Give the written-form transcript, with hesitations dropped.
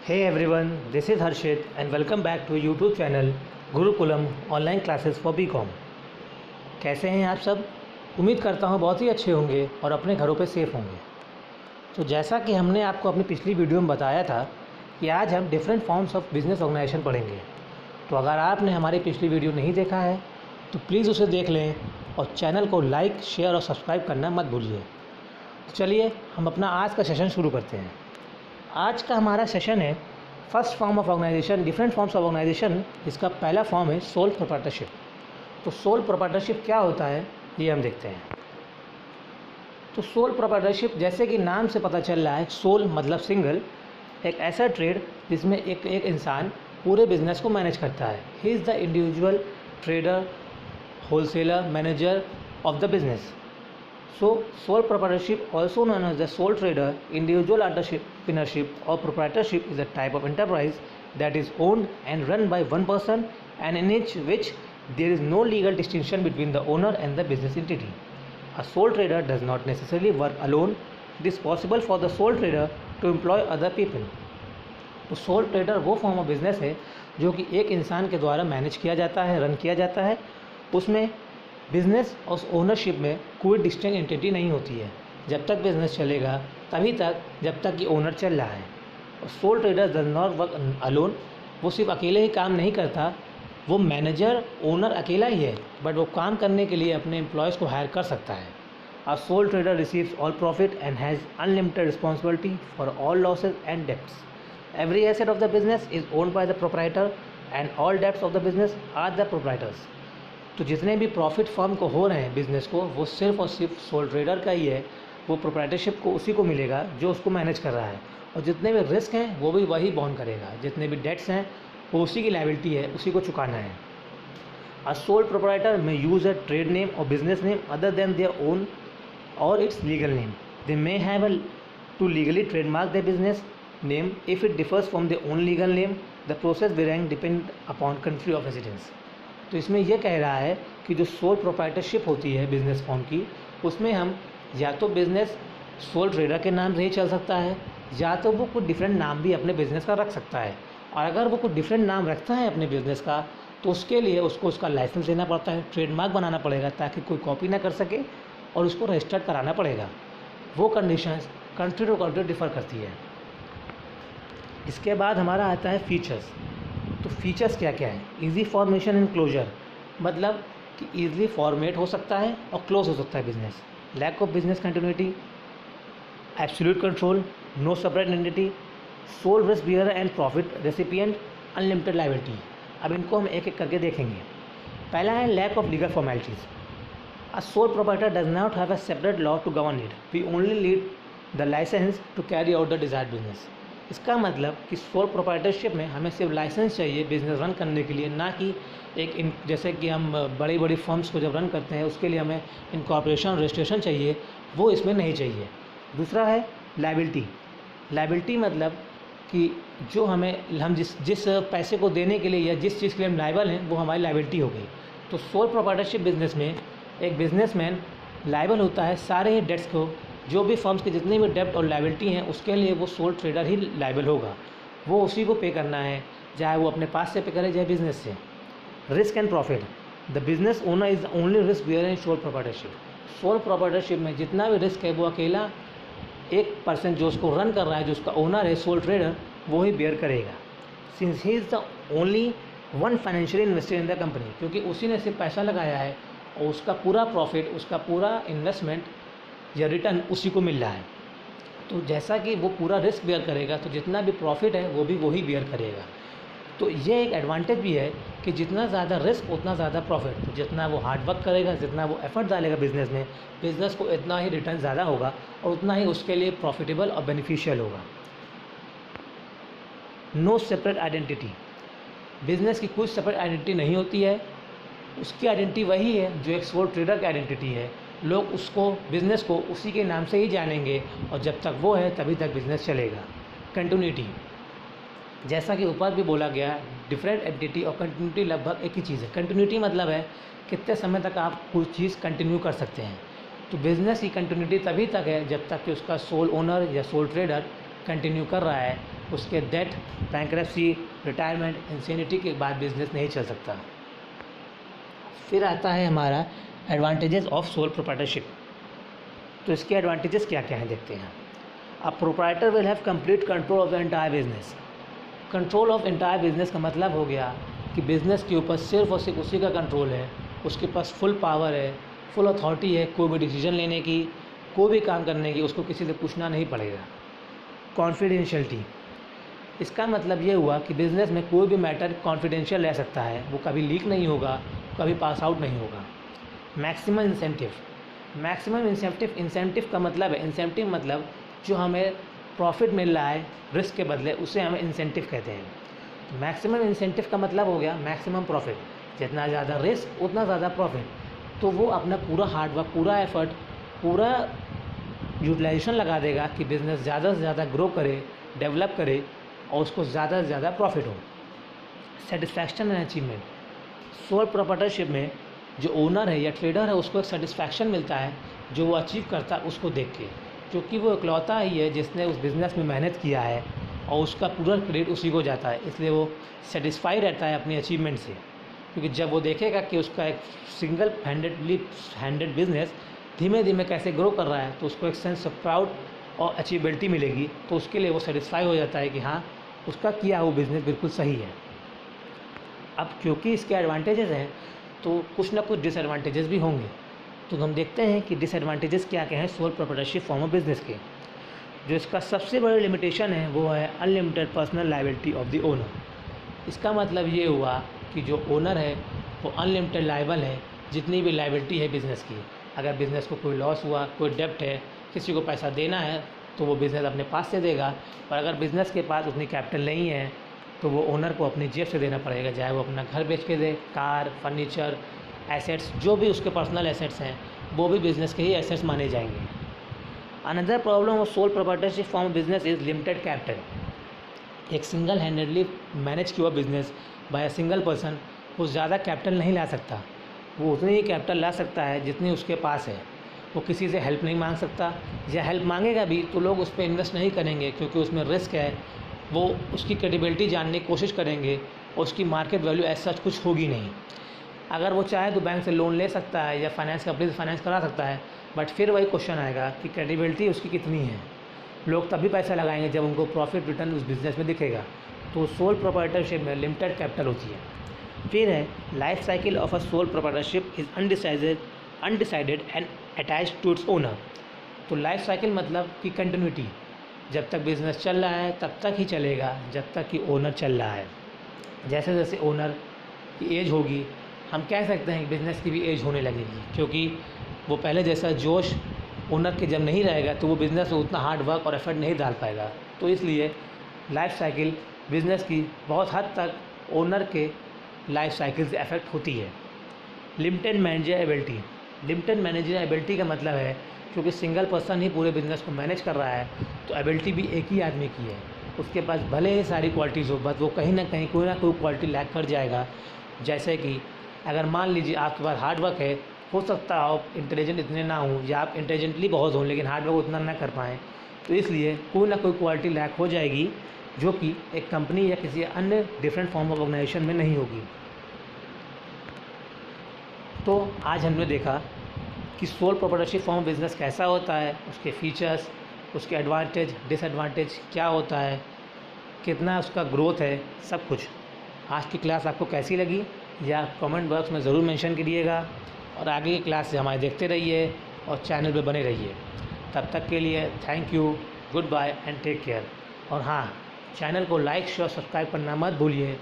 Hey everyone, this is Harshit and welcome back to YouTube channel Gurukulam online classes for BCom. कैसे हैं आप सब? उम्मीद करता हूं बहुत ही अच्छे होंगे और अपने घरों पे सेफ़ होंगे। तो जैसा कि हमने आपको अपनी पिछली वीडियो में बताया था कि आज हम different forms of business organisation पढ़ेंगे। तो अगर आपने हमारी पिछली वीडियो नहीं देखा है तो प्लीज़ उसे देख लें और चैनल को लाइक, शेयर और सब्सक्राइब करना मत भूलिए। तो चलिए हम अपना आज का सेशन शुरू करते हैं। आज का हमारा सेशन है first form of organisation, different forms of organisation. इसका पहला फॉर्म है सोल प्रोप्राइटरशिप। तो सोल प्रोप्राइटरशिप क्या होता है ये हम देखते हैं। तो सोल प्रोप्राइटरशिप जैसे कि नाम से पता चल रहा है, सोल मतलब सिंगल, एक ऐसा ट्रेड जिसमें एक इंसान पूरे बिजनेस को मैनेज करता है। He is the individual trader, wholesaler, manager of the business. So, sole proprietorship, also known as the sole trader, individual entrepreneurship or proprietorship, is a type of enterprise that is owned and run by one person and in which there is no legal distinction between the owner and the business entity. A sole trader does not necessarily work alone. It is possible for the sole trader to employ other people. तो soul trader वो form of business है जो कि एक इंसान के द्वारा manage किया जाता है, रन किया जाता है। उसमें बिज़नेस और ओनरशिप में कोई डिस्टिंक्ट एंटिटी नहीं होती है। जब तक बिज़नेस चलेगा तभी तक जब तक कि ओनर चल रहा है। और soul trader does not work alone. वो सिर्फ अकेले ही काम नहीं करता, वो मैनेजर, ओनर अकेला ही है, बट वो काम करने के लिए अपने एम्प्लॉयज़ को हायर कर सकता है। A sole trader receives all profit and has unlimited responsibility for all losses and debts. Every asset of the business is owned by the proprietor and all debts of the business are the proprietors. तो जितने भी profit firm को हो रहे हैं business को, वो सिर्फ और सिर्फ सोल ट्रेडर का ही है। वो प्रोप्राइटरशिप को उसी को मिलेगा जो उसको मैनेज कर रहा है। और जितने भी रिस्क हैं वो भी वही बॉन्ड करेगा। जितने भी डेट्स हैं वो उसी की लायबिलिटी है, उसी को चुकाना है। A sole proprietor may use a trade name or business name other than their own or its legal name. They may have to legally trademark the business name if it differs from the own legal name. The process varying depend upon country of residence. तो इसमें यह कह रहा है कि जो sole proprietorship होती है बिज़नेस फॉर्म की, उसमें हम या तो बिज़नेस सोल ट्रेडर के नाम से ही चल सकता है या तो वो कुछ डिफरेंट नाम भी अपने बिज़नेस का रख सकता है। और अगर वो कुछ डिफरेंट नाम रखता है अपने बिज़नेस का तो उसके लिए उसको उसका लाइसेंस लेना पड़ता है, ट्रेडमार्क बनाना पड़ेगा ताकि कोई कॉपी ना कर सके, और उसको रजिस्टर्ड कराना पड़ेगा। वो conditions country to country differ करती है। इसके बाद हमारा आता है फीचर्स। तो फीचर्स क्या क्या है? ईजी फॉर्मेशन एंड क्लोजर, मतलब कि ईजिली फॉर्मेट हो सकता है और क्लोज हो सकता है business. Lack of business continuity, absolute control, no separate entity, sole risk bearer and profit recipient, unlimited liability. अब इनको हम एक एक करके देखेंगे। पहला है lack of legal formalities. A sole proprietor does not have a separate law to govern it, we only lead the licence to carry out the desired business. इसका मतलब कि सोल प्रोप्राइटरशिप में हमें सिर्फ लाइसेंस चाहिए बिज़नेस रन करने के लिए, ना कि जैसे कि हम बड़ी बड़ी फर्म्स को जब रन करते हैं उसके लिए हमें इनकॉर्पोरेशन रजिस्ट्रेशन चाहिए, वो इसमें नहीं चाहिए। दूसरा है लायबिलिटी। लायबिलिटी मतलब कि जो हम जिस पैसे को देने के लिए या जिस चीज़ के लिए हम लायबल हैं वो हमारी लायबिलिटी हो गई। तो सोल प्रोप्राइटरशिप बिजनेस में एक बिजनेसमैन लायबल होता है सारे ही डेट्स को, जो भी फर्म्स के जितने भी डेब्ट और लायबिलिटी हैं उसके लिए वो सोल ट्रेडर ही लायबल होगा। वो उसी को पे करना है, चाहे वो अपने पास से पे करे चाहे बिजनेस से। Risk and profit, the business owner is the only risk bearer in sole proprietorship. Sole proprietorship में जितना भी रिस्क है वो अकेला एक पर्सन जो उसको रन कर रहा है, जो उसका ओनर है सोल ट्रेडर, वो ही बेयर करेगा। Since he is the only one financially invested in the company, क्योंकि उसी ने सिर्फ पैसा लगाया है और उसका पूरा प्रॉफिट, उसका पूरा इन्वेस्टमेंट या रिटर्न उसी को मिल रहा है। तो जैसा कि वो पूरा रिस्क बेयर करेगा तो जितना भी प्रॉफिट है वो भी वही बेयर करेगा। तो ये एक एडवांटेज भी है कि जितना ज़्यादा रिस्क उतना ज़्यादा प्रॉफिट। तो जितना वो हार्ड वर्क करेगा, जितना वो एफर्ट डालेगा बिजनेस में, बिजनेस को इतना ही रिटर्न ज़्यादा होगा और उतना ही उसके लिए प्रॉफिटेबल और बेनिफिशियल होगा। नो सेपरेट आइडेंटिटी, बिजनेस की कोई सेपरेट आइडेंटिटी नहीं होती है। उसकी आइडेंटिटी वही है जो एक सोल ट्रेडर की आइडेंटिटी है। लोग उसको, बिज़नेस को उसी के नाम से ही जानेंगे और जब तक वो है तभी तक बिज़नेस चलेगा। कंटिन्यूटी, जैसा कि ऊपर भी बोला गया, डिफरेंट एंटिटी और कंटिन्यूटी लगभग एक ही चीज़ है। कंटिन्यूटी मतलब है कितने समय तक आप कोई चीज़ कंटिन्यू कर सकते हैं। तो बिज़नेस की कंटिन्यूटी तभी तक है जब तक कि उसका सोल ओनर या सोल ट्रेडर कंटिन्यू कर रहा है। उसके डेथ, बैंकरप्सी, रिटायरमेंट, इंसेनिटी के बाद बिजनेस नहीं चल सकता। फिर आता है हमारा एडवांटेजेस ऑफ सोल प्रोप्राइटरशिप। तो इसके एडवांटेजेस क्या क्या हैं देखते हैं। A proprietor will have complete control of the entire business. Control of entire business का मतलब हो गया कि बिज़नेस के ऊपर सिर्फ और सिर्फ उसी का कंट्रोल है, उसके पास फुल पावर है, फुल अथॉरिटी है, कोई भी डिसीजन लेने की, कोई भी काम करने की, उसको किसी से पूछना नहीं पड़ेगा। कॉन्फिडेंशियलिटी, इसका मतलब ये हुआ कि बिज़नेस में कोई भी मैटर कॉन्फिडेंशियल रह सकता है, वो कभी लीक नहीं होगा, कभी पास आउट नहीं होगा। मैक्सिमम इंसेंटिव, मैक्सिमम इंसेंटिव का मतलब है, इंसेंटिव मतलब जो हमें प्रॉफिट मिल रहा है रिस्क के बदले, उसे हमें इंसेंटिव कहते हैं। तो मैक्सिमम इंसेंटिव का मतलब हो गया मैक्सिमम प्रॉफिट, जितना ज़्यादा रिस्क उतना ज़्यादा प्रॉफिट। तो वो अपना पूरा हार्डवर्क, पूरा एफर्ट, पूरा यूटिलाइजेशन लगा देगा कि बिज़नेस ज़्यादा से ज़्यादा ग्रो करे, डेवलप करे और उसको ज़्यादा से ज़्यादा प्रॉफिट हो। Satisfaction and achievement, soul proprietorship में जो ओनर है या ट्रेडर है उसको एक सेटिस्फैक्शन मिलता है जो वो अचीव करता है उसको देख के, क्योंकि वो इकलौता ही है जिसने उस बिज़नेस में मेहनत किया है और उसका पूरा क्रेडिट उसी को जाता है, इसलिए वो सेटिस्फाई रहता है अपनी अचीवमेंट से। क्योंकि जब वो देखेगा कि उसका एक सिंगल हैंडेड बिजनेस धीमे धीमे कैसे ग्रो कर रहा है, तो उसको एक सेंस ऑफ प्राउड और अचीवेबिलिटी मिलेगी, तो उसके लिए वो सेटिस्फाई हो जाता है कि हाँ, उसका किया हुआ बिज़नेस बिल्कुल सही है। अब क्योंकि इसके एडवांटेजेस हैं तो कुछ ना कुछ डिसएडवांटेजेस भी होंगे, तो हम देखते हैं कि डिसएडवांटेजेस क्या क्या हैं soul proprietorship form of business के। जो इसका सबसे बड़ी लिमिटेशन है वो है unlimited personal liability of the owner. इसका मतलब ये हुआ कि जो ओनर है वो अनलिमिटेड लायबल है, जितनी भी लायबिलिटी है बिज़नेस की। अगर बिज़नेस को कोई लॉस हुआ, कोई डेब्ट है, किसी को पैसा देना है, तो वो बिज़नेस अपने पास से देगा। और अगर बिज़नेस के पास उतनी कैपिटल नहीं है तो वो ओनर को अपनी जेब से देना पड़ेगा, चाहे वो अपना घर बेच के दे, कार, फर्नीचर, एसेट्स, जो भी उसके पर्सनल एसेट्स हैं वो भी बिज़नेस के ही एसेट्स माने जाएंगे। Another problem of sole proprietorship form business is limited capital. एक सिंगल हैंडेडली मैनेज किया हुआ business by a single person वो ज़्यादा कैपिटल नहीं ला सकता, वो उतनी ही कैपिटल ला सकता है जितनी उसके पास है। वो किसी से हेल्प नहीं मांग सकता, या हेल्प मांगेगा भी तो लोग उस पर इन्वेस्ट नहीं करेंगे क्योंकि उसमें रिस्क है। वो उसकी क्रेडिबिलिटी जानने की कोशिश करेंगे और उसकी मार्केट वैल्यू ऐसा कुछ होगी नहीं। अगर वो चाहे तो बैंक से लोन ले सकता है या फाइनेंस कंपनी से फाइनेंस करा सकता है, बट फिर वही क्वेश्चन आएगा कि क्रेडिबिलिटी उसकी कितनी है। लोग तभी पैसा लगाएंगे जब उनको प्रॉफिट रिटर्न उस बिज़नेस में दिखेगा। तो सोल प्रोप्राइटरशिप में लिमिटेड कैपिटल होती है। फिर है life cycle of a sole proprietorship is undecided and attached to its owner. तो लाइफ साइकिल मतलब कि कंटिन्यूटी, जब तक बिज़नेस चल रहा है तब तक ही चलेगा जब तक कि ओनर चल रहा है। जैसे जैसे ओनर की एज होगी, हम कह सकते हैं कि बिज़नेस की भी एज होने लगेगी, क्योंकि वो पहले जैसा जोश ओनर के जब नहीं रहेगा तो वो बिज़नेस में उतना हार्ड वर्क और एफर्ट नहीं डाल पाएगा। तो इसलिए लाइफ साइकिल बिज़नेस की बहुत हद तक ओनर के लाइफ साइकिल से अफेक्ट होती है। लिमिटेड मैनेजरेबिलिटी, लिमिटेड मैनेजरेबिलिटी का मतलब है क्योंकि सिंगल पर्सन ही पूरे बिज़नेस को मैनेज कर रहा है तो एबिलिटी भी एक ही आदमी की है। उसके पास भले ही सारी क्वालिटीज़ हो, बट वो कहीं ना कहीं कोई ना कोई क्वालिटी लैक कर जाएगा। जैसे कि अगर मान लीजिए आपके पास हार्ड वर्क है, हो सकता है आप इंटेलिजेंट इतने ना हों या आप इंटेलिजेंटली बहुत हों लेकिन हार्ड वर्क उतना ना कर पाएँ, तो इसलिए कोई ना कोई क्वालिटी लैक हो जाएगी जो कि एक कंपनी या किसी अन्य डिफरेंट फॉर्म ऑफ ऑर्गेनाइजेशन में नहीं होगी। तो आज हमने देखा कि सोल प्रोप्राइटरशिप फॉर्म बिज़नेस कैसा होता है, उसके फीचर्स, उसके एडवांटेज डिसएडवांटेज क्या होता है, कितना उसका ग्रोथ है, सब कुछ। आज की क्लास आपको कैसी लगी या कमेंट बॉक्स में ज़रूर मेंशन करिएगा, और आगे की क्लास से हमारे देखते रहिए और चैनल पे बने रहिए। तब तक के लिए thank you, goodbye and take care. और हाँ, चैनल को लाइक शेयर सब्सक्राइब करना मत भूलिए।